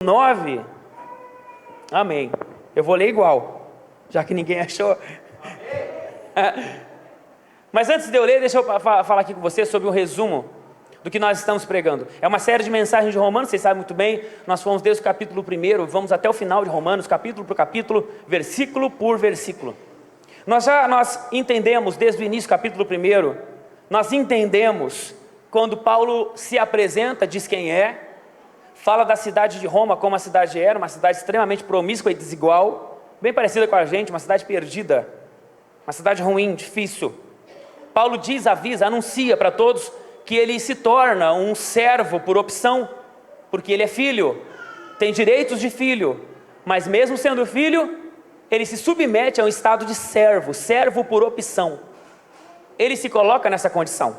9. Amém. Eu vou ler igual, já que ninguém achou. Mas antes de eu ler, deixa eu falar aqui com você sobre um resumo do que nós estamos pregando. É uma série de mensagens de Romanos, vocês sabem muito bem. Nós fomos desde o capítulo 1, vamos até o final de Romanos, capítulo por capítulo, versículo por versículo. Nós entendemos desde o início, capítulo 1, nós entendemos quando Paulo se apresenta, diz quem é, fala da cidade de Roma como a cidade era, uma cidade extremamente promíscua e desigual, bem parecida com a gente, uma cidade perdida, uma cidade ruim, difícil. Paulo diz, avisa, anuncia para todos que ele se torna um servo por opção, porque ele é filho, tem direitos de filho, mas mesmo sendo filho, ele se submete a um estado de servo, servo por opção. Ele se coloca nessa condição.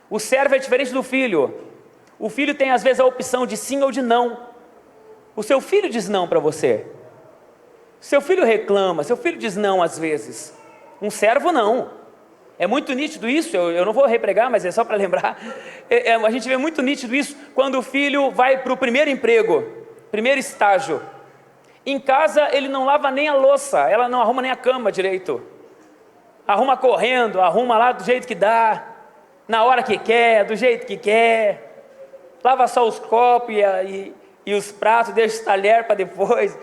O servo é diferente do filho. O filho tem às vezes a opção de sim ou de não. O seu filho diz não para você. Seu filho reclama, seu filho diz não às vezes. Um servo não. É muito nítido isso, eu não vou repregar, mas é só para lembrar. A gente vê muito nítido isso quando o filho vai para o primeiro emprego, primeiro estágio. Em casa ele não lava nem a louça, ela não arruma nem a cama direito. Arruma correndo, arruma lá do jeito que dá, na hora que quer, do jeito que quer. Lava só os copos e os pratos, deixa os talheres para depois,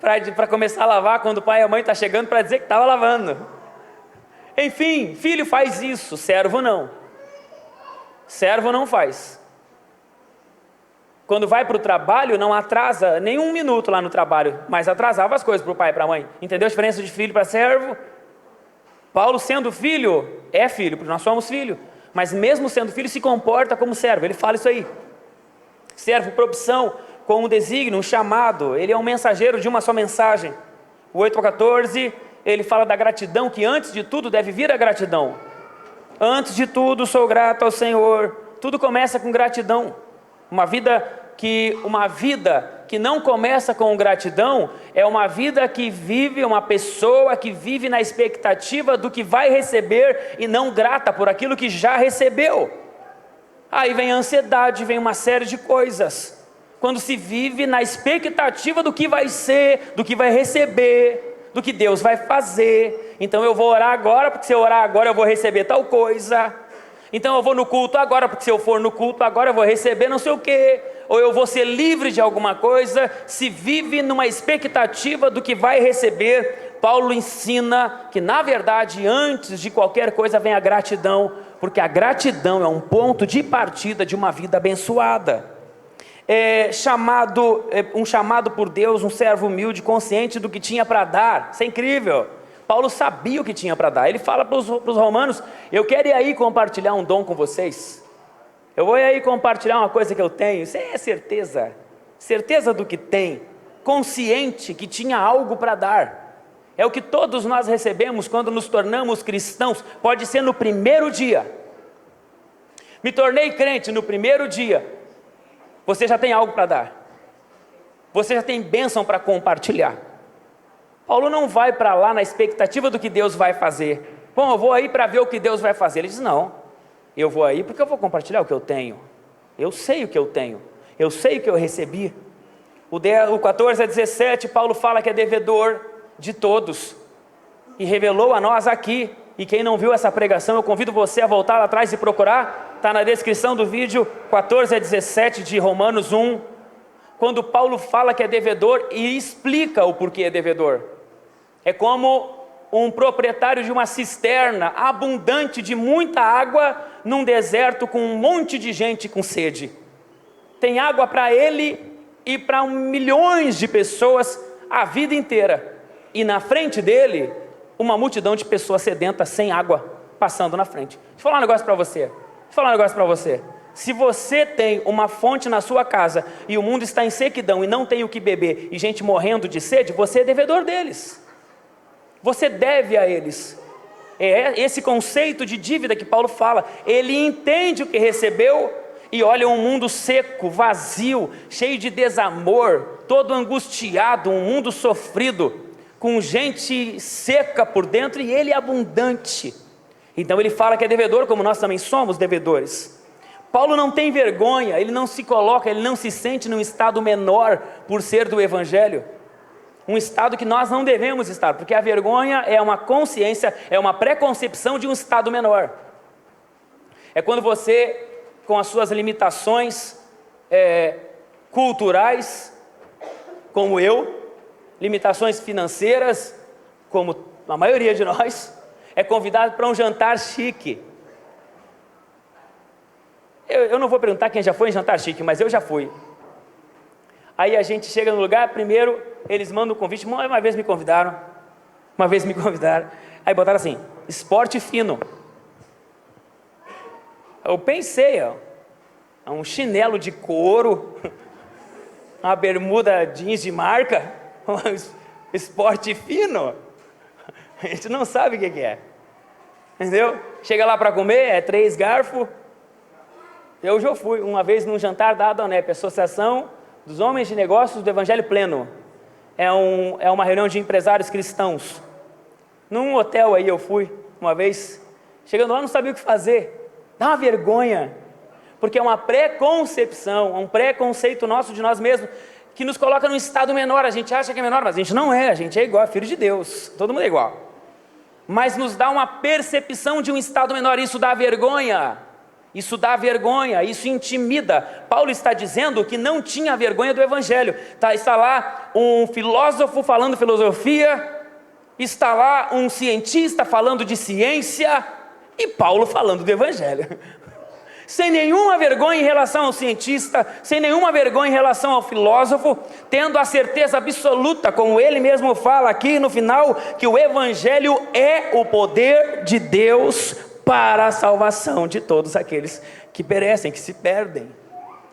para começar a lavar quando o pai e a mãe estão chegando para dizer que estava lavando. Enfim, filho faz isso, servo não. Servo não faz. Quando vai para o trabalho, não atrasa nem um minuto lá no trabalho, mas atrasava as coisas para o pai e para a mãe. Entendeu a diferença de filho para servo? Paulo, sendo filho, é filho, porque nós somos filho, mas mesmo sendo filho, se comporta como servo. Ele fala isso aí. Servo por opção, com um desígnio, um chamado. Ele é um mensageiro de uma só mensagem. O 8:14, ele fala da gratidão, que antes de tudo deve vir a gratidão. Antes de tudo, sou grato ao Senhor. Tudo começa com gratidão. Uma vida que não começa com gratidão é uma vida que vive, uma pessoa que vive na expectativa do que vai receber e não grata por aquilo que já recebeu. Aí vem a ansiedade, vem uma série de coisas. Quando se vive na expectativa do que vai ser, do que vai receber, do que Deus vai fazer. Então eu vou orar agora, porque se eu orar agora eu vou receber tal coisa. Então eu vou no culto agora, porque se eu for no culto agora eu vou receber não sei o quê. Ou eu vou ser livre de alguma coisa. Se vive numa expectativa do que vai receber. Paulo ensina que na verdade antes de qualquer coisa vem a gratidão, porque a gratidão é um ponto de partida de uma vida abençoada. Um chamado por Deus, um servo humilde, consciente do que tinha para dar. Isso é incrível. Paulo sabia o que tinha para dar. Ele fala para os romanos: eu quero ir aí compartilhar um dom com vocês. Eu vou ir aí compartilhar uma coisa que eu tenho. Isso é certeza. Certeza do que tem. Consciente que tinha algo para dar. É o que todos nós recebemos quando nos tornamos cristãos. Pode ser no primeiro dia. Me tornei crente no primeiro dia. Você já tem algo para dar. Você já tem bênção para compartilhar. Paulo não vai para lá na expectativa do que Deus vai fazer. Bom, eu vou aí para ver o que Deus vai fazer. Ele diz, não, eu vou aí porque eu vou compartilhar o que eu tenho. Eu sei o que eu tenho. Eu sei o que eu recebi. O 14:17, Paulo fala que é devedor de todos. E revelou a nós aqui. E quem não viu essa pregação, eu convido você a voltar lá atrás e procurar. Está na descrição do vídeo, 14:17 de Romanos 1. Quando Paulo fala que é devedor e explica o porquê é devedor. É como um proprietário de uma cisterna abundante de muita água num deserto com um monte de gente com sede. Tem água para ele e para milhões de pessoas a vida inteira. E na frente dele, uma multidão de pessoas sedentas sem água passando na frente. Deixa eu falar um negócio para você. Se você tem uma fonte na sua casa e o mundo está em sequidão e não tem o que beber e gente morrendo de sede, você é devedor deles. Você deve a eles. É esse conceito de dívida que Paulo fala. Ele entende o que recebeu e olha um mundo seco, vazio, cheio de desamor, todo angustiado, um mundo sofrido, com gente seca por dentro e ele é abundante. Então ele fala que é devedor, como nós também somos devedores. Paulo não tem vergonha, ele não se coloca, ele não se sente num estado menor por ser do Evangelho. Um estado que nós não devemos estar, porque a vergonha é uma consciência, é uma preconcepção de um estado menor. É quando você, com as suas limitações culturais, como eu, limitações financeiras, como a maioria de nós, é convidado para um jantar chique. Eu não vou perguntar quem já foi em jantar chique, mas eu já fui. Aí a gente chega no lugar, primeiro eles mandam um convite, uma vez me convidaram, aí botaram assim, esporte fino. Eu pensei, um chinelo de couro, uma bermuda jeans de marca, esporte fino, a gente não sabe o que é, entendeu? Chega lá para comer, 3 garfos. Eu já fui uma vez num jantar da Adonep, Associação dos Homens de Negócios do Evangelho Pleno. É uma reunião de empresários cristãos. Num hotel aí eu fui uma vez, chegando lá não sabia o que fazer, dá uma vergonha, porque é uma preconcepção, um preconceito nosso de nós mesmos, que nos coloca num estado menor. A gente acha que é menor, mas a gente não é, a gente é igual, é filho de Deus, todo mundo é igual. Mas nos dá uma percepção de um estado menor, isso dá vergonha. Isso intimida. Paulo está dizendo que não tinha vergonha do Evangelho. Está lá um filósofo falando filosofia, está lá um cientista falando de ciência, e Paulo falando do Evangelho. Sem nenhuma vergonha em relação ao cientista, sem nenhuma vergonha em relação ao filósofo, tendo a certeza absoluta, como ele mesmo fala aqui no final, que o Evangelho é o poder de Deus para a salvação de todos aqueles que perecem, que se perdem.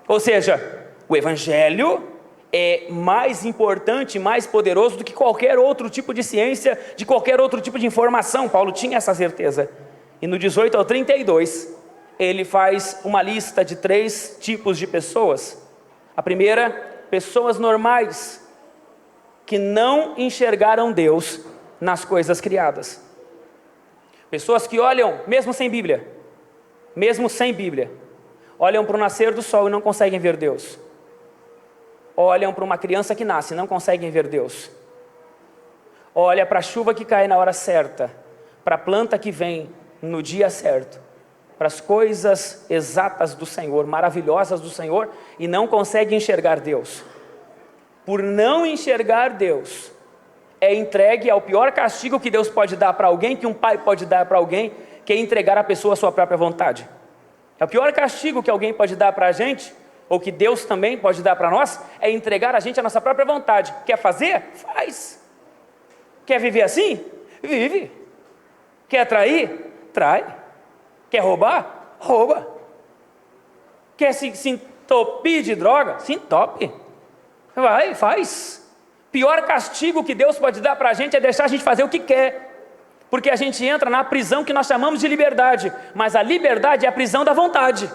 Ou seja, o Evangelho é mais importante, mais poderoso do que qualquer outro tipo de ciência, de qualquer outro tipo de informação. Paulo tinha essa certeza. E no 18 ao 32, ele faz uma lista de 3 tipos de pessoas. A primeira, pessoas normais, que não enxergaram Deus nas coisas criadas. Pessoas que olham, mesmo sem Bíblia, olham para o nascer do sol e não conseguem ver Deus. Olham para uma criança que nasce e não conseguem ver Deus. Olha para a chuva que cai na hora certa, para a planta que vem no dia certo, para as coisas exatas do Senhor, maravilhosas do Senhor, e não conseguem enxergar Deus. Por não enxergar Deus, é entregue ao pior castigo que Deus pode dar para alguém, que um pai pode dar para alguém, que é entregar a pessoa à sua própria vontade. É o pior castigo que alguém pode dar para a gente, ou que Deus também pode dar para nós, é entregar a gente à nossa própria vontade. Quer fazer? Faz. Quer viver assim? Vive. Quer trair? Trai. Quer roubar? Rouba. Quer se entupir de droga? Se entope. Vai, faz. Pior castigo que Deus pode dar para a gente é deixar a gente fazer o que quer, porque a gente entra na prisão que nós chamamos de liberdade, mas a liberdade é a prisão da vontade.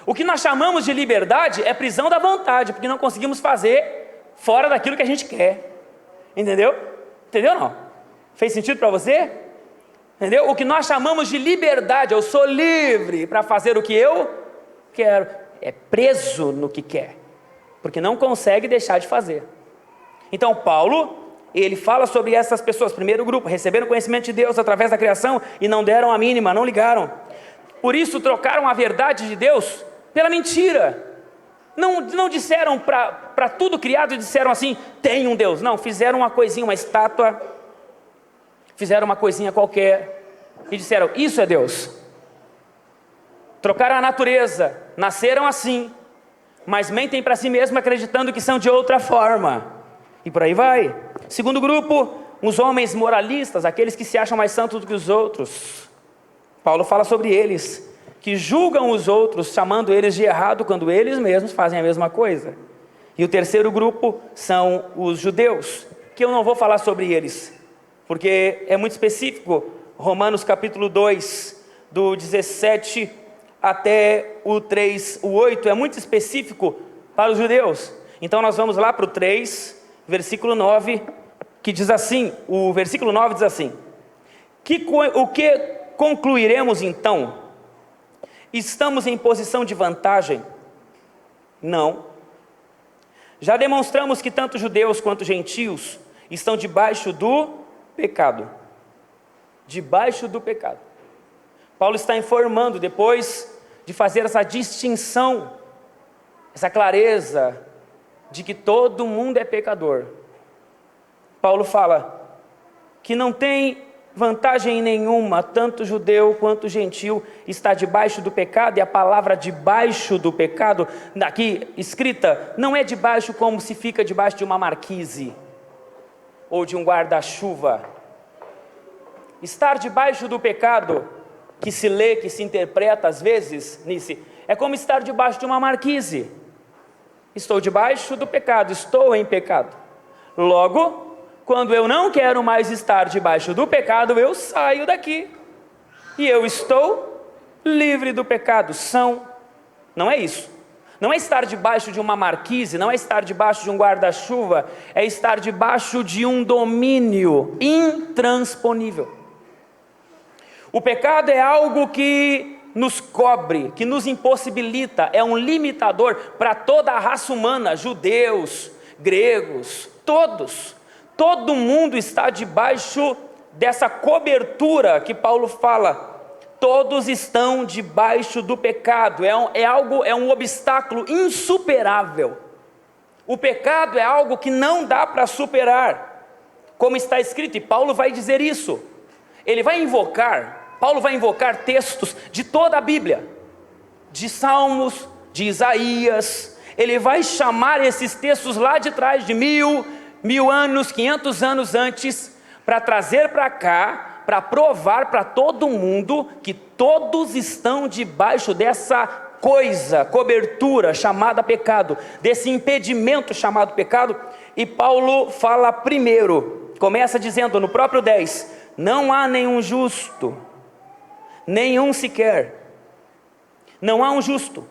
O que nós chamamos de liberdade é prisão da vontade, porque não conseguimos fazer fora daquilo que a gente quer. Entendeu? Entendeu não? Fez sentido para você? Entendeu? O que nós chamamos de liberdade, eu sou livre para fazer o que eu quero, é preso no que quer, porque não consegue deixar de fazer. Então Paulo, ele fala sobre essas pessoas. Primeiro grupo, receberam conhecimento de Deus através da criação e não deram a mínima, não ligaram. Por isso trocaram a verdade de Deus pela mentira. Não disseram para tudo criado, disseram assim, tem um Deus. Não, fizeram uma coisinha, uma estátua, fizeram uma coisinha qualquer e disseram, isso é Deus. Trocaram a natureza, nasceram assim, mas mentem para si mesmos acreditando que são de outra forma. E por aí vai. Segundo grupo, os homens moralistas, aqueles que se acham mais santos do que os outros. Paulo fala sobre eles, que julgam os outros, chamando eles de errado, quando eles mesmos fazem a mesma coisa. E o terceiro grupo são os judeus, que eu não vou falar sobre eles, porque é muito específico. Romanos capítulo 2, do 17 até o 8, é muito específico para os judeus. Então nós vamos lá para o 3, versículo 9, que diz assim, o versículo 9 diz assim, o que concluiremos então? Estamos em posição de vantagem? Não. Já demonstramos que tanto judeus quanto gentios estão debaixo do pecado. Debaixo do pecado. Paulo está informando, depois de fazer essa distinção, essa clareza de que todo mundo é pecador. Paulo fala que não tem vantagem nenhuma, tanto judeu quanto gentil está debaixo do pecado, e a palavra debaixo do pecado, aqui escrita, não é debaixo como se fica debaixo de uma marquise, ou de um guarda-chuva. Estar debaixo do pecado, que se lê, que se interpreta às vezes, Nice, é como estar debaixo de uma marquise. Estou debaixo do pecado, estou em pecado. Logo, quando eu não quero mais estar debaixo do pecado, eu saio daqui. E eu estou livre do pecado. Não é isso. Não é estar debaixo de uma marquise, não é estar debaixo de um guarda-chuva, é estar debaixo de um domínio intransponível. O pecado é algo que nos cobre, que nos impossibilita, é um limitador para toda a raça humana, judeus, gregos, todos. Todo mundo está debaixo dessa cobertura que Paulo fala. Todos estão debaixo do pecado. É um obstáculo insuperável. O pecado é algo que não dá para superar, como está escrito, e Paulo vai dizer isso. Paulo vai invocar textos de toda a Bíblia, de Salmos, de Isaías. Ele vai chamar esses textos lá de trás, de 1000 anos, 500 anos antes, para trazer para cá, para provar para todo mundo que todos estão debaixo dessa cobertura chamada pecado, desse impedimento chamado pecado. E Paulo fala primeiro, começa dizendo no próprio 10, não há nenhum justo, nenhum sequer. Não há um justo,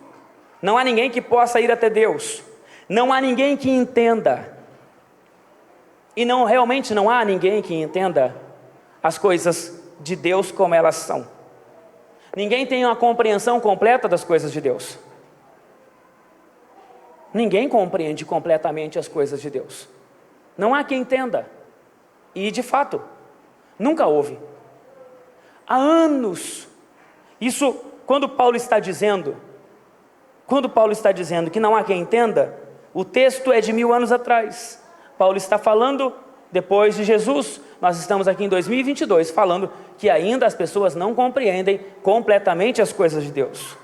não há ninguém que possa ir até Deus, não há ninguém que entenda. E realmente não há ninguém que entenda as coisas de Deus como elas são. Ninguém tem uma compreensão completa das coisas de Deus. Ninguém compreende completamente as coisas de Deus. Não há quem entenda. E de fato, nunca houve. Há anos. Isso, quando Paulo está dizendo que não há quem entenda, o texto é de 1000 anos atrás. Paulo está falando depois de Jesus. Nós estamos aqui em 2022 falando que ainda as pessoas não compreendem completamente as coisas de Deus.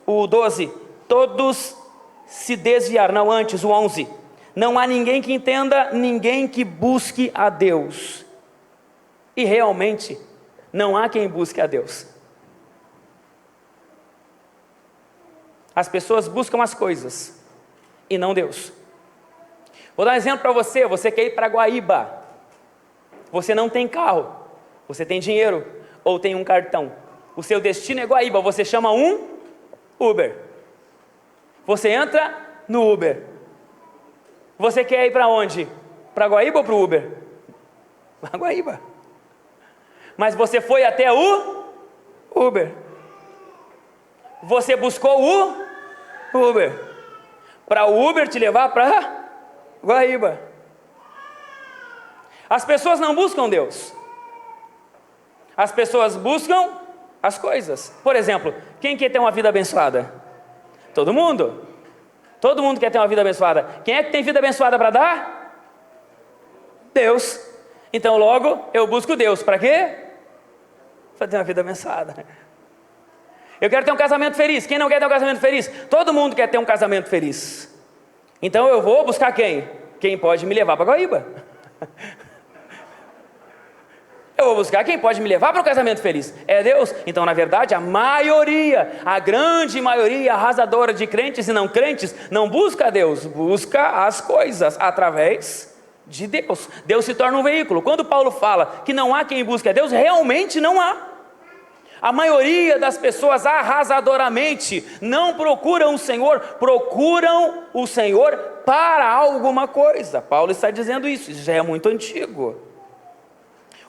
O 12, todos se desviaram. Não, antes, o 11. Não há ninguém que entenda, ninguém que busque a Deus. E realmente, não há quem busque a Deus. As pessoas buscam as coisas e não Deus. Vou dar um exemplo para você. Você quer ir para Guaíba, você não tem carro, você tem dinheiro ou tem um cartão, o seu destino é Guaíba, você chama um Uber, você entra no Uber. Você quer ir para onde? Para Guaíba ou para o Uber? Para Guaíba. Mas você foi até o Uber, você buscou o Uber, para o Uber te levar para Guaíba. As pessoas não buscam Deus, as pessoas buscam as coisas. Por exemplo, quem quer ter uma vida abençoada? Todo mundo quer ter uma vida abençoada. Quem é que tem vida abençoada para dar? Deus. Então logo eu busco Deus, para quê? Para ter uma vida abençoada. Eu quero ter um casamento feliz. Quem não quer ter um casamento feliz? Todo mundo quer ter um casamento feliz. Então eu vou buscar quem? Quem pode me levar para Guaíba. Eu vou buscar quem pode me levar para o casamento feliz. É Deus. Então, na verdade, a grande maioria arrasadora de crentes e não crentes, não busca a Deus, busca as coisas através de Deus. Deus se torna um veículo. Quando Paulo fala que não há quem busque a Deus, realmente não há. A maioria das pessoas arrasadoramente não procuram o Senhor, procuram o Senhor para alguma coisa. Paulo está dizendo isso já é muito antigo.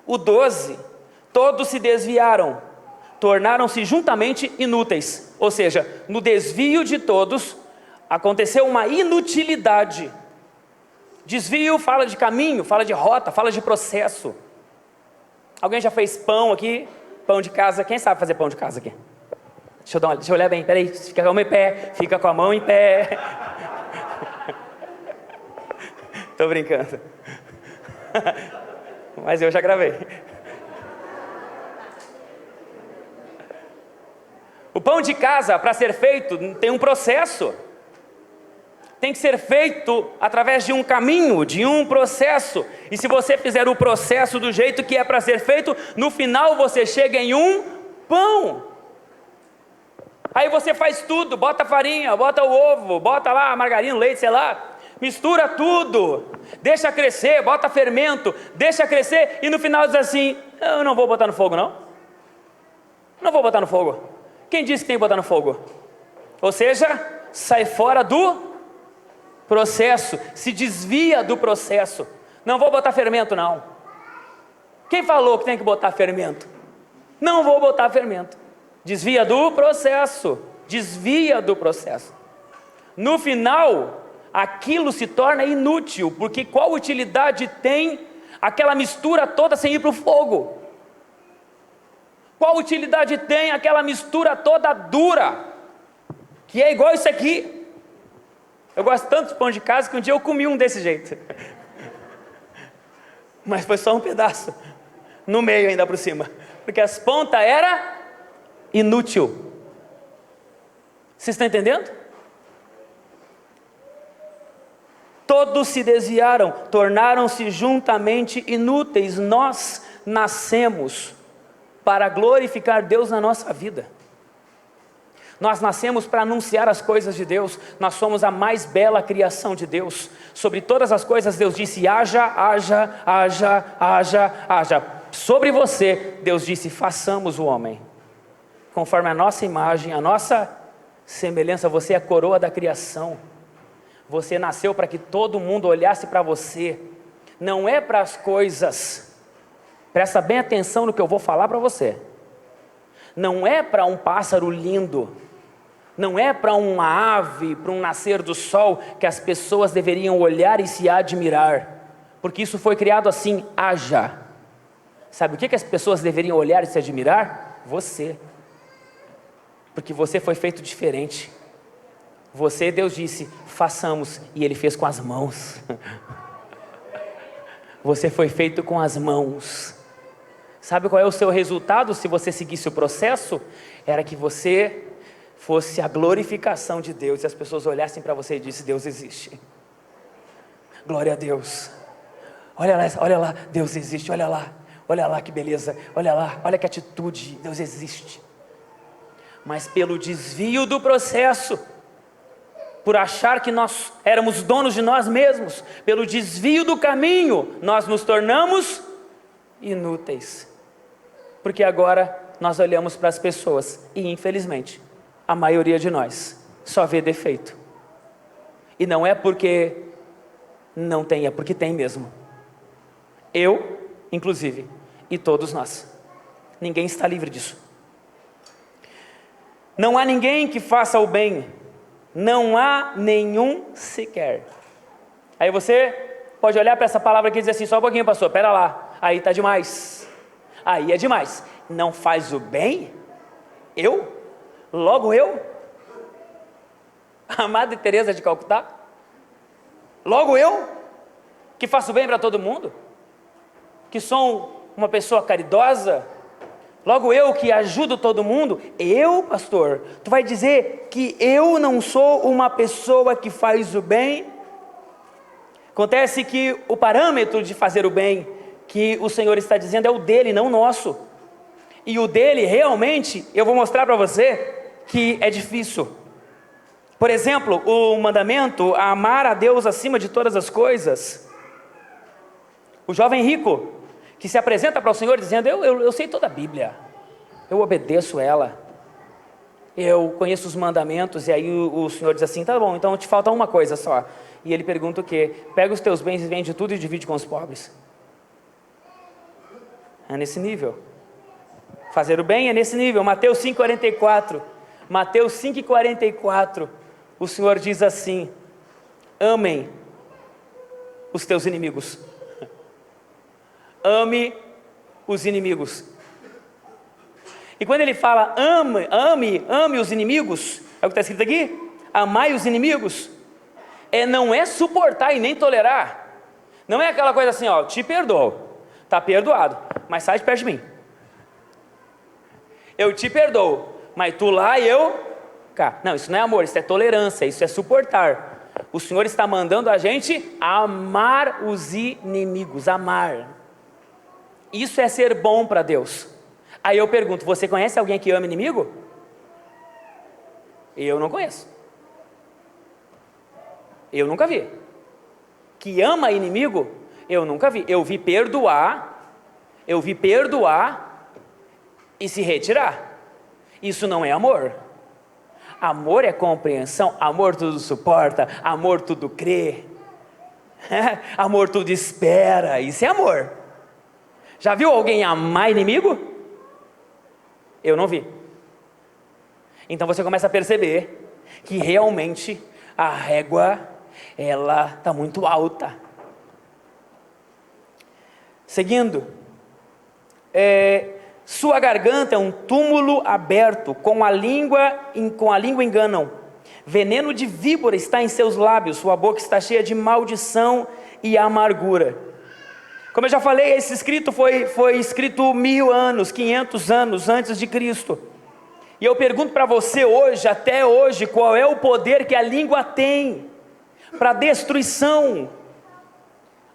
O 12, todos se desviaram, tornaram-se juntamente inúteis. Ou seja, no desvio de todos, aconteceu uma inutilidade. Desvio fala de caminho, fala de rota, fala de processo. Alguém já fez pão aqui? Pão de casa? Quem sabe fazer pão de casa aqui? Deixa eu olhar bem, peraí, fica com a mão em pé, fica com a mão em pé. Tô brincando. Mas eu já gravei. O pão de casa, para ser feito, tem um processo. Tem que ser feito através de um caminho, de um processo. E se você fizer o processo do jeito que é para ser feito, no final você chega em um pão. Aí você faz tudo, bota farinha, bota o ovo, bota lá a margarina, leite, sei lá. Mistura tudo, deixa crescer, bota fermento, deixa crescer e no final diz assim, eu não vou botar no fogo não. Não vou botar no fogo. Quem disse que tem que botar no fogo? Ou seja, sai fora do processo, se desvia do processo. Não vou botar fermento não. Quem falou que tem que botar fermento? Não vou botar fermento. Desvia do processo, desvia do processo. No final, aquilo se torna inútil, porque qual utilidade tem aquela mistura toda sem ir para o fogo? Qual utilidade tem aquela mistura toda dura, que é igual isso aqui? Eu gosto tanto de pão de casa que um dia eu comi um desse jeito. Mas foi só um pedaço, no meio ainda por cima, porque as pontas eram inútil. Vocês estão entendendo? Todos se desviaram, tornaram-se juntamente inúteis. Nós nascemos para glorificar Deus na nossa vida. Nós nascemos para anunciar as coisas de Deus. Nós somos a mais bela criação de Deus. Sobre todas as coisas Deus disse, haja, haja, haja, haja, haja. Sobre você, Deus disse, façamos o homem conforme a nossa imagem, a nossa semelhança. Você é a coroa da criação. Você nasceu para que todo mundo olhasse para você. Não é para as coisas. Presta bem atenção no que eu vou falar para você. Não é para um pássaro lindo. Não é para uma ave, para um nascer do sol, que as pessoas deveriam olhar e se admirar. Porque isso foi criado assim, haja. Sabe o que as pessoas deveriam olhar e se admirar? Você. Porque você foi feito diferente. Você, Deus disse, façamos, e Ele fez com as mãos. Você foi feito com as mãos. Sabe qual é o seu resultado se você seguisse o processo? Era que você fosse a glorificação de Deus, e as pessoas olhassem para você e dissem, Deus existe. Glória a Deus. Olha lá, Deus existe, olha lá que beleza, olha lá, olha que atitude, Deus existe. Mas pelo desvio do processo, por achar que nós éramos donos de nós mesmos, pelo desvio do caminho, nós nos tornamos inúteis. Porque agora nós olhamos para as pessoas e, infelizmente, a maioria de nós só vê defeito. E não é porque não tem, é porque tem mesmo. Eu, inclusive, e todos nós. Ninguém está livre disso. Não há ninguém que faça o bem, não há nenhum sequer. Aí você pode olhar para essa palavra aqui e dizer assim, só um pouquinho pastor, pera lá, aí está demais, aí é demais. Não faz o bem? Eu? Logo eu? A Madre Teresa de Calcutá? Logo eu? Que faço bem para todo mundo? Que sou uma pessoa caridosa? Logo eu que ajudo todo mundo? Eu, pastor? Tu vai dizer que eu não sou uma pessoa que faz o bem? Acontece que o parâmetro de fazer o bem que o Senhor está dizendo é o dele, não o nosso. E o dele realmente, eu vou mostrar para você que é difícil. Por exemplo, o mandamento, amar a Deus acima de todas as coisas. O jovem rico, que se apresenta para o Senhor dizendo, eu sei toda a Bíblia, eu obedeço ela, eu conheço os mandamentos. E aí o Senhor diz assim, tá bom, então te falta uma coisa só. E ele pergunta o quê? Pega os teus bens e vende tudo e divide com os pobres. É nesse nível. Fazer o bem é nesse nível. Mateus 5,44. Mateus 5,44. O Senhor diz assim: amem os teus inimigos. Ame os inimigos. E quando ele fala ame os inimigos, é o que está escrito aqui? Amai os inimigos. Não é suportar e nem tolerar. Não é aquela coisa assim, ó, te perdoo, está perdoado, mas sai de perto de mim. Eu te perdoo, mas tu lá e eu cá. Não, isso não é amor, isso é tolerância, isso é suportar. O Senhor está mandando a gente amar os inimigos, amar. Isso é ser bom para Deus. Aí eu pergunto, você conhece alguém que ama inimigo? Eu não conheço. Eu nunca vi. Que ama inimigo? Eu nunca vi. Eu vi perdoar e se retirar. Isso não é amor. Amor é compreensão, amor tudo suporta, amor tudo crê, amor tudo espera, isso é amor. Já viu alguém amar inimigo? Eu não vi. Então você começa a perceber que realmente a régua, ela está muito alta. Seguindo, sua garganta é um túmulo aberto, com a língua enganam. Veneno de víbora está em seus lábios, sua boca está cheia de maldição e amargura. Como eu já falei, esse escrito foi escrito 1000 anos, 500 anos antes de Cristo. E eu pergunto para você hoje, até hoje, qual é o poder que a língua tem para destruição?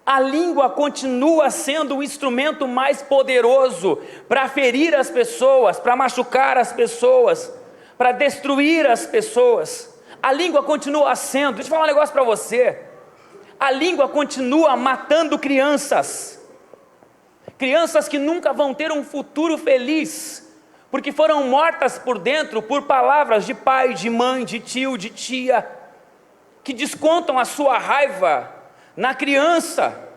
A língua continua sendo o instrumento mais poderoso para ferir as pessoas, para machucar as pessoas, para destruir as pessoas. A língua continua sendo, deixa eu falar um negócio para você, a língua continua matando crianças que nunca vão ter um futuro feliz, porque foram mortas por dentro por palavras de pai, de mãe, de tio, de tia, que descontam a sua raiva na criança.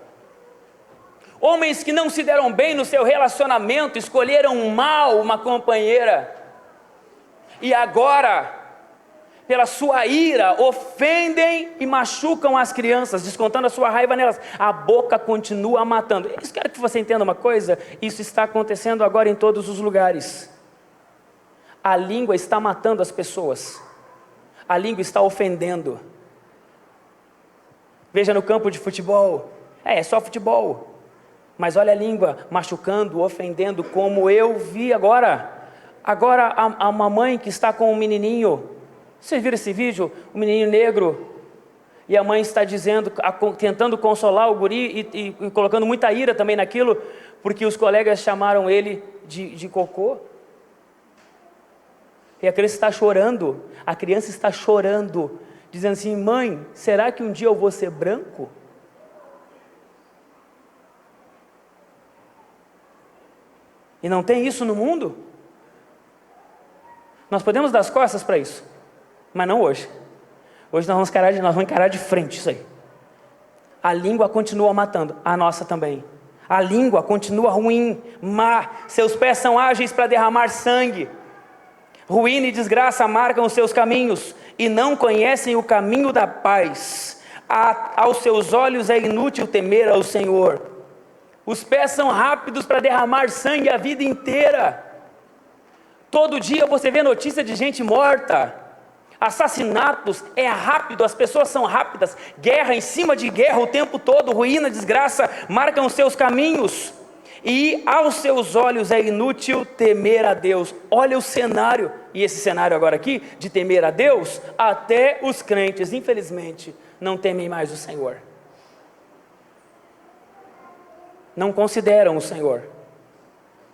Homens que não se deram bem no seu relacionamento, escolheram mal uma companheira, e agora, pela sua ira, ofendem e machucam as crianças, descontando a sua raiva nelas. A boca continua matando. Eu quero que você entenda uma coisa, isso está acontecendo agora em todos os lugares. A língua está matando as pessoas, a língua está ofendendo. Veja no campo de futebol, é só futebol, mas olha a língua machucando, ofendendo, como eu vi agora a mamãe que está com um menininho. Vocês viram esse vídeo? O menininho negro, e a mãe está dizendo, tentando consolar o guri e colocando muita ira também naquilo, porque os colegas chamaram ele de cocô. E a criança está chorando, dizendo assim: mãe, será que um dia eu vou ser branco? E não tem isso no mundo? Nós podemos dar as costas para isso, mas não hoje. Hoje nós vamos encarar de frente isso aí. A língua continua matando, a nossa também. A língua continua ruim, má. Seus pés são ágeis para derramar sangue. Ruína e desgraça marcam os seus caminhos, e não conhecem o caminho da paz. Aos seus olhos é inútil temer ao Senhor. Os pés são rápidos para derramar sangue a vida inteira. Todo dia você vê notícia de gente morta. Assassinatos, é rápido, as pessoas são rápidas. Guerra em cima de guerra o tempo todo. Ruína, desgraça marcam os seus caminhos, e aos seus olhos é inútil temer a Deus. Olha o cenário, e esse cenário agora aqui, de temer a Deus, até os crentes, infelizmente, não temem mais o Senhor. Não consideram o Senhor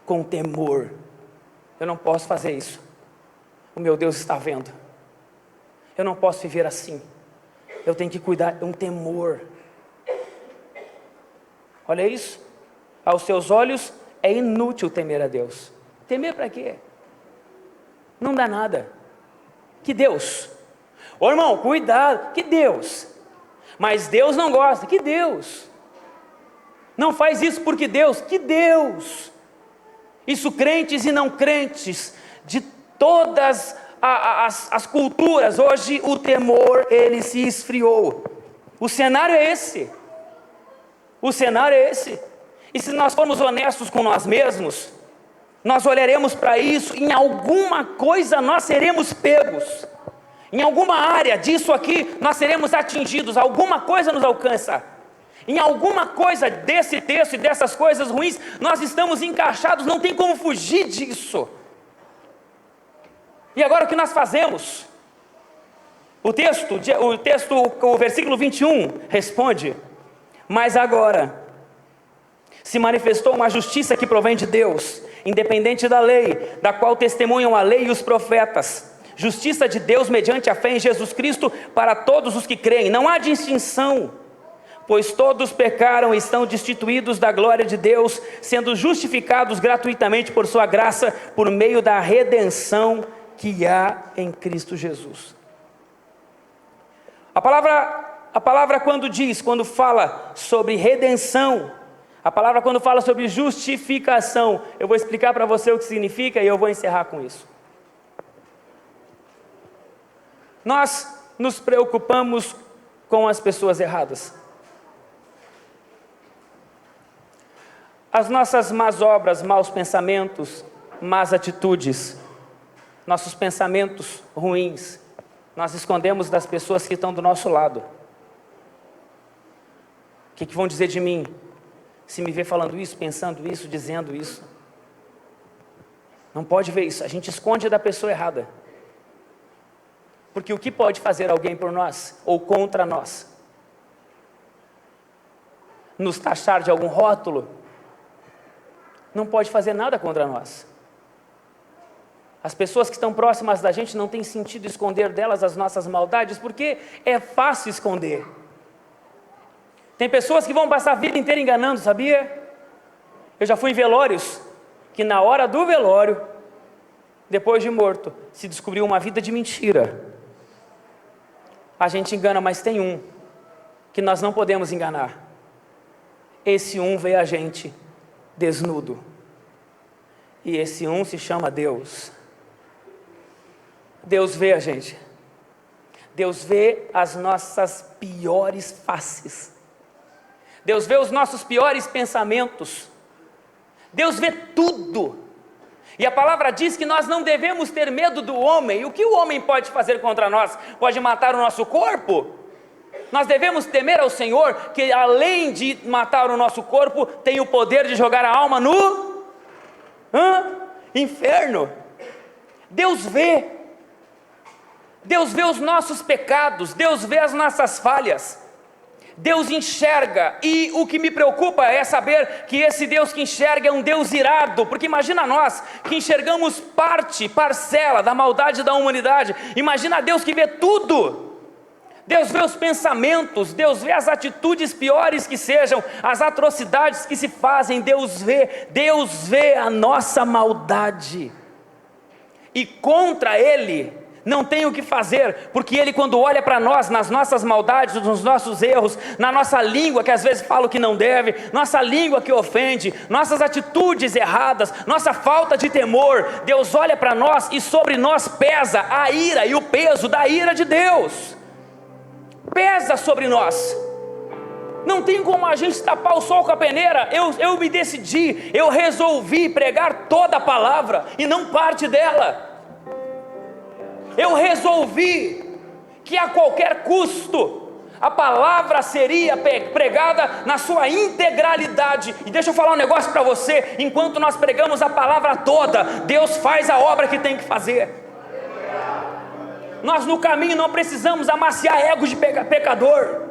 com temor. Eu não posso fazer isso. O meu Deus está vendo. Eu não posso viver assim. Eu tenho que cuidar, um temor. Olha isso. Aos seus olhos é inútil temer a Deus. Temer para quê? Não dá nada. Que Deus? Ô irmão, cuidado. Que Deus? Mas Deus não gosta. Que Deus? Não faz isso porque Deus. Que Deus? Isso crentes e não crentes, de todas as culturas. Hoje o temor, ele se esfriou. O cenário é esse. O cenário é esse. E se nós formos honestos com nós mesmos, nós olharemos para isso, em alguma coisa nós seremos pegos. Em alguma área disso aqui nós seremos atingidos, alguma coisa nos alcança. Em alguma coisa desse texto e dessas coisas ruins, nós estamos encaixados, não tem como fugir disso. E agora o que nós fazemos? O versículo 21 responde: mas agora se manifestou uma justiça que provém de Deus, independente da lei, da qual testemunham a lei e os profetas. Justiça de Deus mediante a fé em Jesus Cristo para todos os que creem. Não há distinção, pois todos pecaram e estão destituídos da glória de Deus, sendo justificados gratuitamente por sua graça, por meio da redenção que há em Cristo Jesus. A palavra quando fala sobre redenção, a palavra quando fala sobre justificação, eu vou explicar para você o que significa e eu vou encerrar com isso. Nós nos preocupamos com as pessoas erradas. As nossas más obras, maus pensamentos, más atitudes, nossos pensamentos ruins, nós escondemos das pessoas que estão do nosso lado. O que vão dizer de mim se me ver falando isso, pensando isso, dizendo isso? Não pode ver isso, a gente esconde da pessoa errada. Porque o que pode fazer alguém por nós ou contra nós? Nos taxar de algum rótulo? Não pode fazer nada contra nós. As pessoas que estão próximas da gente não tem sentido esconder delas as nossas maldades, porque é fácil esconder. Tem pessoas que vão passar a vida inteira enganando, sabia? Eu já fui em velórios, que na hora do velório, depois de morto, se descobriu uma vida de mentira. A gente engana, mas tem um que nós não podemos enganar. Esse um vê a gente desnudo. E esse um se chama Deus. Deus vê a gente. Deus vê as nossas piores faces. Deus vê os nossos piores pensamentos. Deus vê tudo. E a palavra diz que nós não devemos ter medo do homem. E o que o homem pode fazer contra nós? Pode matar o nosso corpo? Nós devemos temer ao Senhor, que além de matar o nosso corpo, tem o poder de jogar a alma no inferno. Deus vê. Deus vê os nossos pecados. Deus vê as nossas falhas. Deus enxerga, e o que me preocupa é saber que esse Deus que enxerga é um Deus irado, porque imagina nós, que enxergamos parcela da maldade da humanidade, imagina Deus que vê tudo. Deus vê os pensamentos, Deus vê as atitudes piores que sejam, as atrocidades que se fazem, Deus vê a nossa maldade, e contra Ele não tem o que fazer, porque Ele, quando olha para nós, nas nossas maldades, nos nossos erros, na nossa língua que às vezes fala o que não deve, nossa língua que ofende, nossas atitudes erradas, nossa falta de temor, Deus olha para nós e sobre nós pesa a ira e o peso da ira de Deus, pesa sobre nós. Não tem como a gente tapar o sol com a peneira. Eu me decidi, eu resolvi pregar toda a palavra e não parte dela. Eu resolvi que a qualquer custo a palavra seria pregada na sua integralidade. E deixa eu falar um negócio para você: enquanto nós pregamos a palavra toda, Deus faz a obra que tem que fazer. Nós no caminho não precisamos amaciar ego de pecador.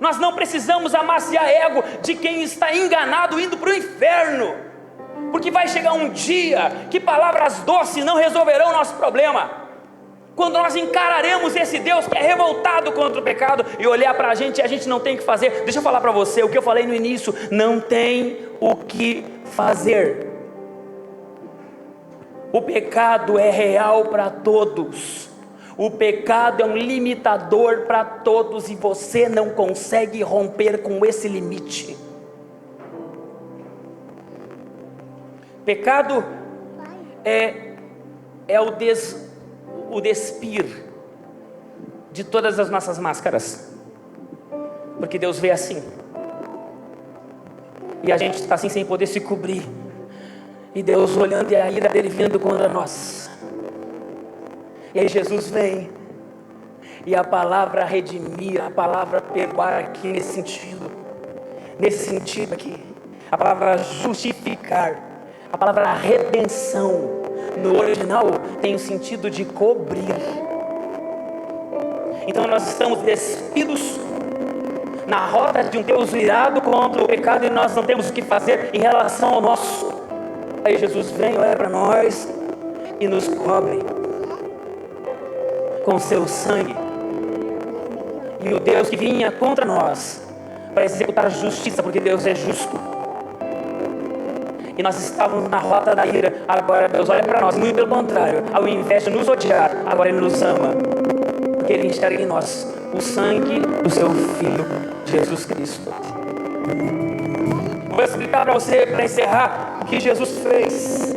Nós não precisamos amaciar ego de quem está enganado indo para o inferno, porque vai chegar um dia que palavras doces não resolverão o nosso problema. Quando nós encararemos esse Deus que é revoltado contra o pecado e olhar para a gente, e a gente não tem o que fazer. Deixa eu falar para você o que eu falei no início: não tem o que fazer. O pecado é real para todos. O pecado é um limitador para todos, e você não consegue romper com esse limite. Pecado é o despir de todas as nossas máscaras, porque Deus vê assim, e a gente está assim sem poder se cobrir, e Deus olhando e a ira dele vindo contra nós. E aí Jesus vem, e a palavra redimir, a palavra perdoar aqui nesse sentido aqui, a palavra justificar, a palavra redenção, no original tem o sentido de cobrir. Então nós estamos despidos na rota de um Deus irado contra o pecado, e nós não temos o que fazer em relação ao nosso. Aí Jesus vem, olha para nós e nos cobre com seu sangue. E o Deus que vinha contra nós para executar a justiça, porque Deus é justo, e nós estávamos na rota da ira, agora Deus olha para nós, muito pelo contrário, ao invés de nos odiar, agora Ele nos ama, porque Ele enxerga em nós o sangue do seu Filho Jesus Cristo. Vou explicar para você, para encerrar, o que Jesus fez.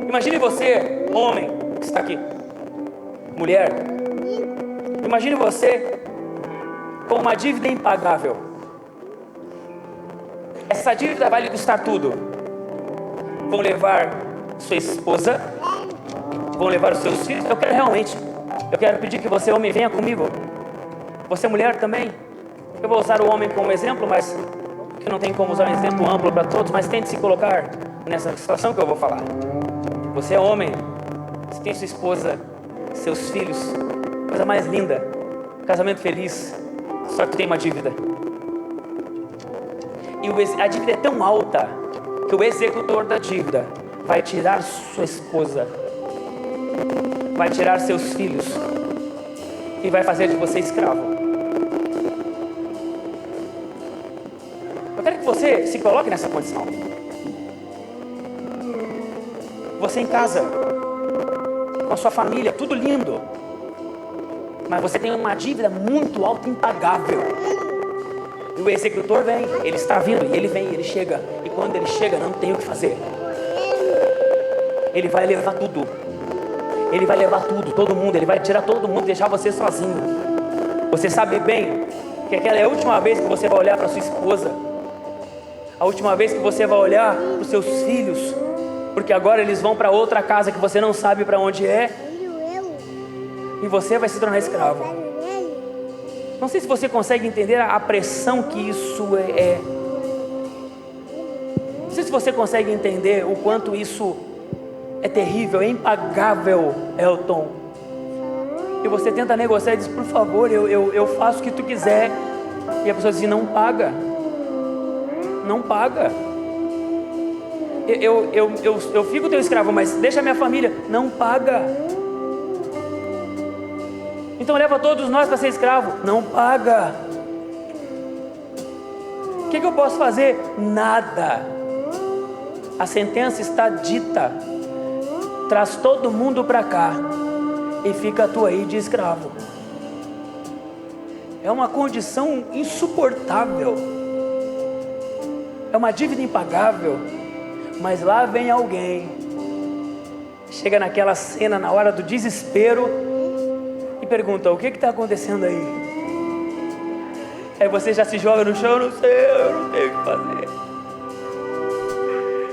Imagine você, homem que está aqui, mulher, imagine você com uma dívida impagável. Essa dívida vai lhe custar tudo. Vão levar sua esposa, vão levar os seus filhos. Eu quero pedir que você, homem, venha comigo. Você, mulher, também. Eu vou usar o homem como exemplo, mas que não tem como usar um exemplo amplo para todos, mas tente se colocar nessa situação que eu vou falar. Você é homem, você tem sua esposa, seus filhos, coisa mais linda, casamento feliz, só que tem uma dívida. E a dívida é tão alta que o executor da dívida vai tirar sua esposa, vai tirar seus filhos e vai fazer de você escravo. Eu quero que você se coloque nessa condição. Você em casa, com a sua família, tudo lindo, mas você tem uma dívida muito alta, impagável. E o executor vem, ele está vindo, e ele vem, ele chega. E quando ele chega, não tem o que fazer. Ele vai levar tudo. Ele vai levar tudo, todo mundo. Ele vai tirar todo mundo, deixar você sozinho. Você sabe bem que aquela é a última vez que você vai olhar para sua esposa. A última vez que você vai olhar para os seus filhos. Porque agora eles vão para outra casa que você não sabe para onde é. E você vai se tornar escravo. Não sei se você consegue entender a pressão que isso é. Não sei se você consegue entender o quanto isso é terrível, é impagável, Elton. E você tenta negociar e diz, por favor, eu faço o que tu quiser. E a pessoa diz, não paga. Não paga. Eu fico teu escravo, mas deixa a minha família. Não paga. Então leva todos nós para ser escravo. Não paga. O que eu posso fazer? Nada. A sentença está dita. Traz todo mundo para cá e fica tu aí de escravo. É uma condição insuportável. É uma dívida impagável. Mas lá vem alguém, chega naquela cena, na hora do desespero, e pergunta, o que está acontecendo aí? Aí você já se joga no chão, eu não sei, eu não tenho o que fazer.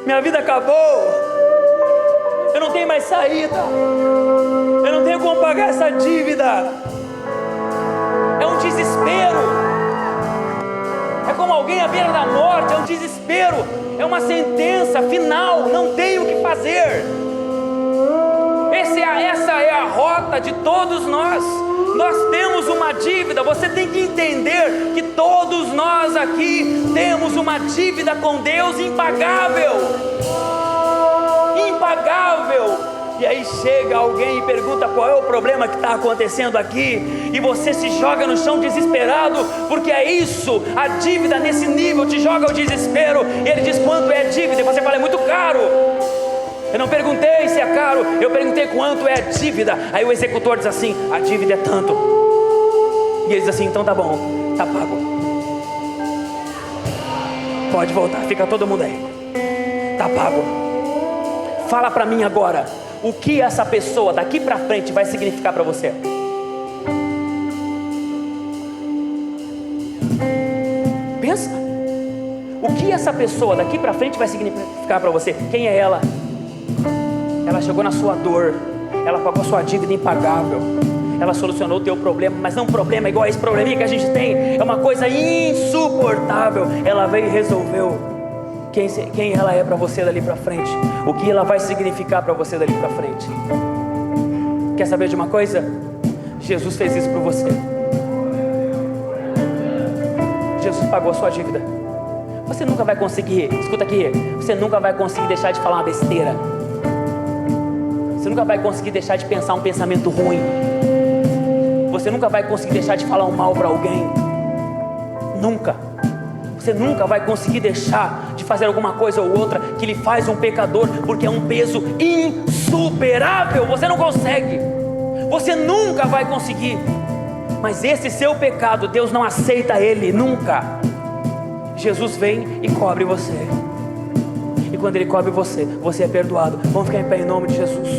Minha vida acabou, eu não tenho mais saída, eu não tenho como pagar essa dívida. É um desespero. É como alguém à beira da morte, é um desespero, é uma sentença final, não tem o que fazer. Essa é a rota de todos nós. Nós temos uma dívida, você tem que entender que todos nós aqui temos uma dívida com Deus impagável. Impagável. E aí chega alguém e pergunta qual é o problema que está acontecendo aqui, e você se joga no chão desesperado, porque é isso, a dívida nesse nível te joga ao desespero. E ele diz, quanto é a dívida? E você fala, é muito caro. Eu não perguntei se é caro, eu perguntei quanto é a dívida. Aí o executor diz assim, a dívida é tanto. E ele diz assim, então tá bom, tá pago. Pode voltar, fica todo mundo aí. Está pago. Fala para mim agora, o que essa pessoa daqui para frente vai significar para você? Pensa. O que essa pessoa daqui para frente vai significar para você? Quem é ela? Ela chegou na sua dor, ela pagou a sua dívida impagável, ela solucionou o teu problema, mas não um problema igual a esse probleminha que a gente tem, é uma coisa insuportável. Ela veio e resolveu. Quem ela é para você dali para frente? O que ela vai significar para você dali para frente? Quer saber de uma coisa? Jesus fez isso por você. Jesus pagou a sua dívida. Você nunca vai conseguir, escuta aqui, você nunca vai conseguir deixar de falar uma besteira. Você nunca vai conseguir deixar de pensar um pensamento ruim. Você nunca vai conseguir deixar de falar um mal para alguém. Nunca. Você nunca vai conseguir deixar de fazer alguma coisa ou outra que lhe faz um pecador, porque é um peso insuperável. Você não consegue. Você nunca vai conseguir. Mas esse seu pecado, Deus não aceita ele, nunca. Jesus vem e cobre você. E quando Ele cobre você, você é perdoado. Vamos ficar em pé em nome de Jesus.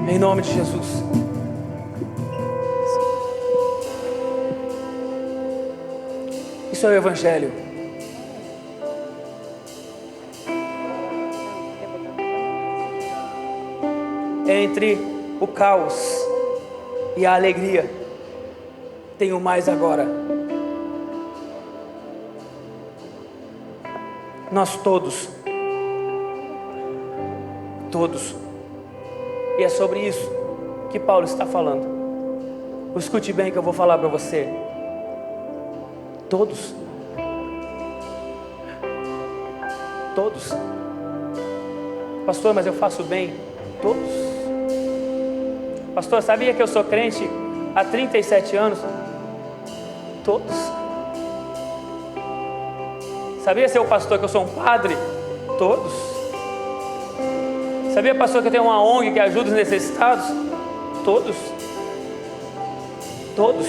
Em nome de Jesus. Isso é o Evangelho. Entre o caos e a alegria, tenho mais agora. Nós todos, e é sobre isso que Paulo está falando. Escute bem que eu vou falar para você. Todos, pastor, mas eu faço bem. Todos. Pastor, sabia que eu sou crente há 37 anos? Todos. Sabia, seu pastor, que eu sou um padre? Todos. Sabia, pastor, que eu tenho uma ONG que ajuda os necessitados? Todos. Todos.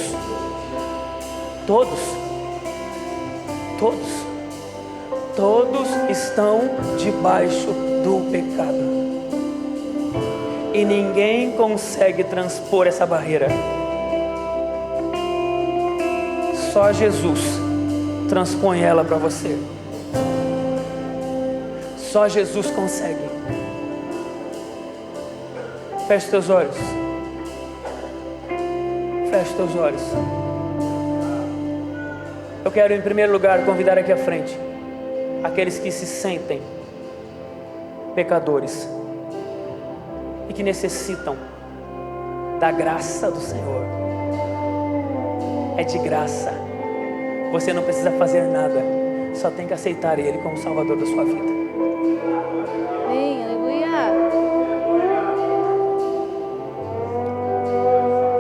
Todos. Todos. Todos estão debaixo do pecado. E ninguém consegue transpor essa barreira. Só Jesus transpõe ela para você. Só Jesus consegue. Feche teus olhos. Feche teus olhos. Eu quero, em primeiro lugar, convidar aqui à frente aqueles que se sentem pecadores e que necessitam da graça do Senhor. É de graça. Você não precisa fazer nada, só tem que aceitar Ele como Salvador da sua vida. Amém, aleluia.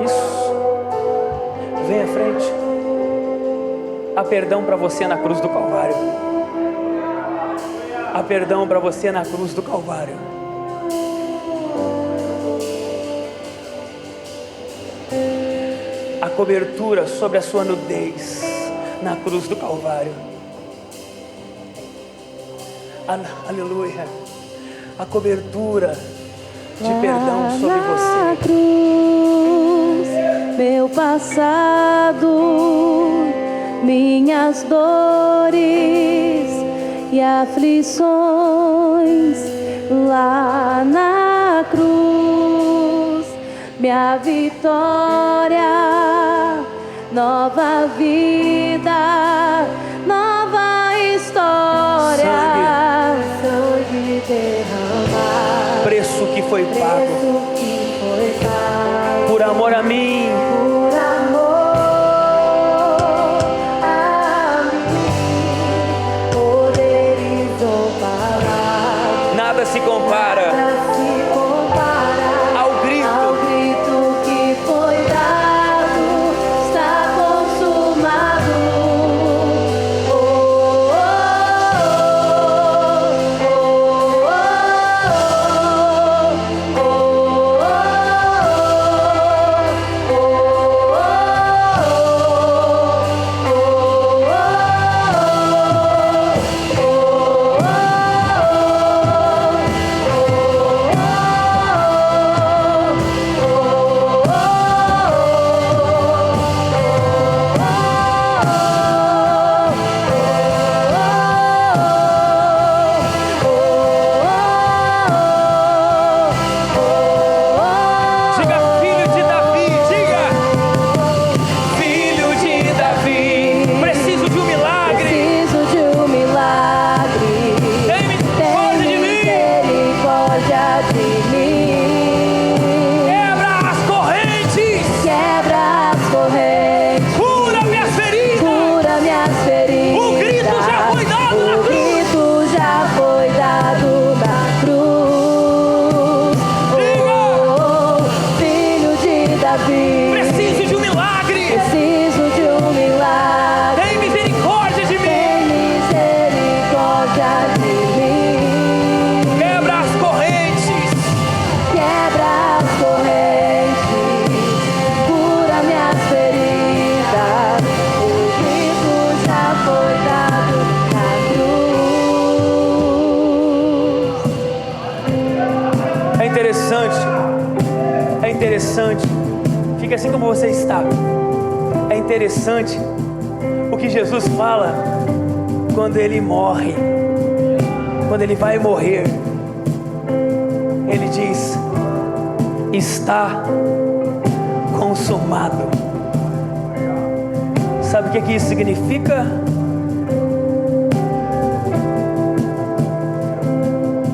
Isso. Vem à frente. Há perdão para você na cruz do Calvário. Há perdão para você na cruz do Calvário. A cobertura sobre a sua nudez na cruz do Calvário. Aleluia. A cobertura de perdão sobre você. Cruz, meu passado, minhas dores e aflições lá na cruz, minha vitória, nova vida, nova história, sangue derramado, preço que foi pago, por amor a mim, por amor a mim, poderes ou palavras, nada se compara se compara ao grito ao grito que foi dado, está consumado. Oh, oh, oh, oh, oh, oh, oh, oh, oh, oh. de mim. Quebra as correntes. Quebra as correntes. Cura minhas feridas. Cura minhas feridas. O grito já foi dado na O cruz. grito já foi dado na cruz. Filho de Davi. Preciso de um milagre. Preciso de um milagre. Tem misericórdia de mim. Tem misericórdia de mim. Quebra as correntes. Quebra as correntes. Cura minhas feridas. O grito já foi dado na cruz. É interessante. É interessante. Fica assim como você está. É interessante o que Jesus fala quando ele morre. Quando ele vai morrer, ele diz: está consumado. Sabe o que isso significa?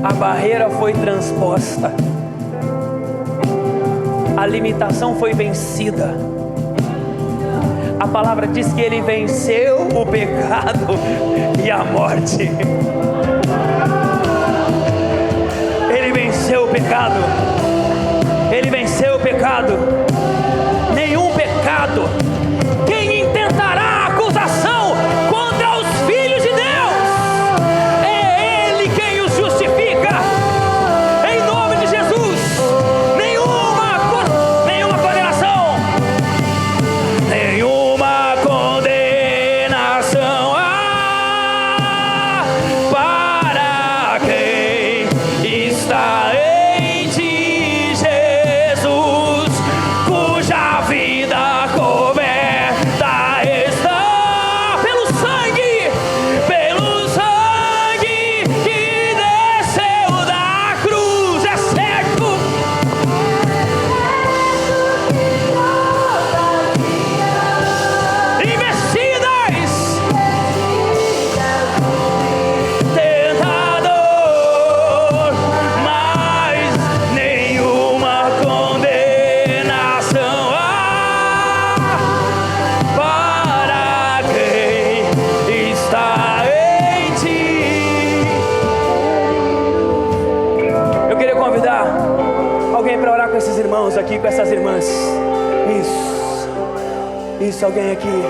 A barreira foi transposta. A limitação foi vencida. A palavra diz que ele venceu o pecado e a morte. Ele venceu o pecado. Ele venceu o pecado. Nenhum pecado. Quem intentará acusação contra os filhos de Deus? É Ele quem os justifica. Em nome de Jesus. Nenhuma condenação. Nenhuma condenação para quem está em ti, Jesus, cuja vida coberta está pelo sangue que desceu da cruz. É certo. Investidas, tentador, mas nenhuma condenação para quem está em ti. Eu queria convidar alguém para orar com esses irmãos aqui, com essas irmãs. Isso, alguém aqui.